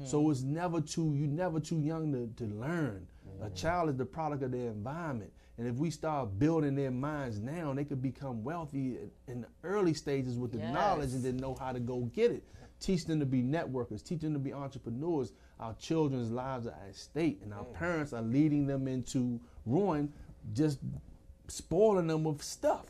So it's never too young to learn. A child is the product of their environment. And if we start building their minds now, they could become wealthy in the early stages with the knowledge and then know how to go get it. teach them to be networkers, teach them to be entrepreneurs. Our children's lives are at stake, and our parents are leading them into ruin, just spoiling them with stuff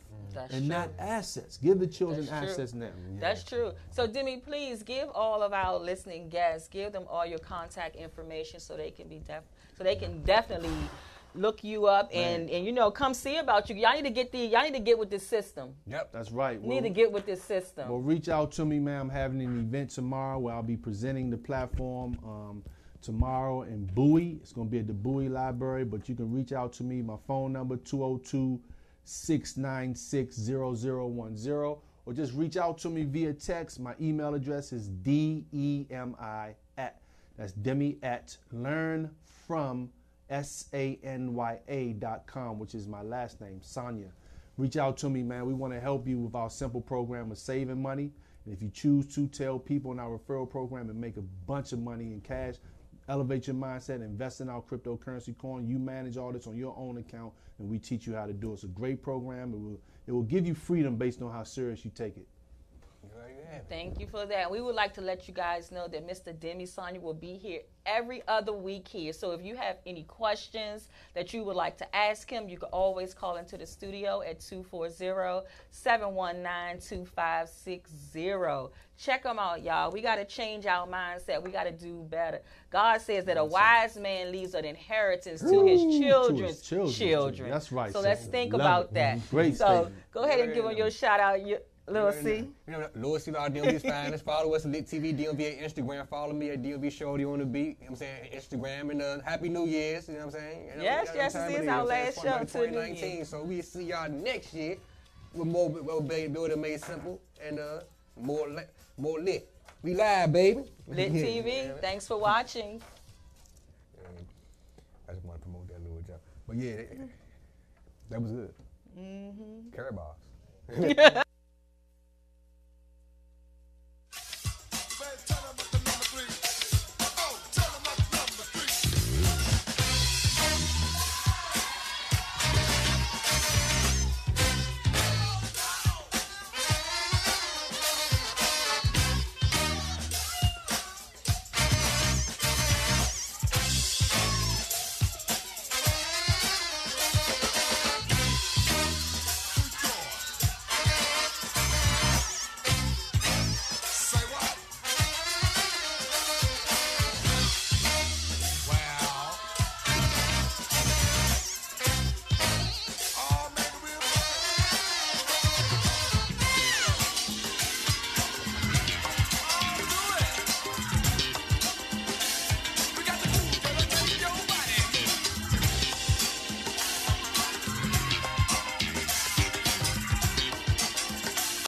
and not assets. Give the children assets now. That's true. So, Demi, please give all of our listening guests, give them all your contact information so they can definitely look you up and come see about you. Y'all need to get with this system. Yep, that's right. You need to get with this system. Well, reach out to me, man. I'm having an event tomorrow where I'll be presenting the platform tomorrow in Bowie. It's going to be at the Bowie Library, but you can reach out to me. My phone number 202-696-0010, or just reach out to me via text. My email address is DEMI@learnfromSANYA.com, which is my last name, Sonia. Reach out to me, man. We want to help you with our simple program of saving money. And if you choose to, tell people in our referral program and make a bunch of money in cash. Elevate your mindset, invest in our cryptocurrency coin. You manage all this on your own account, and we teach you how to do it. It's a great program. It will give you freedom based on how serious you take it. Thank you for that. We would like to let you guys know that Mr. Demi Sonia will be here every other week here. So if you have any questions that you would like to ask him, you can always call into the studio at 240-719-2560. Check them out, y'all. We got to change our mindset. We got to do better. God says that a wise man leaves an inheritance to his children's children. That's right. So let's think about that. Great so statement. Go ahead and give them your shout out. Lil C. Lil C, our DMV's finest. Follow us at Lit TV DMV at Instagram. Follow me at DMV Shorty on the beat. You know what I'm saying? Instagram, and Happy New Year's. You know what I'm saying? Yes, this is our last show to 2019. So we'll see y'all next year with more Build It Made Simple and more lit. We live, baby. Lit TV. Thanks for watching. I just want to promote that little job. But yeah, that was good. Carrot bars.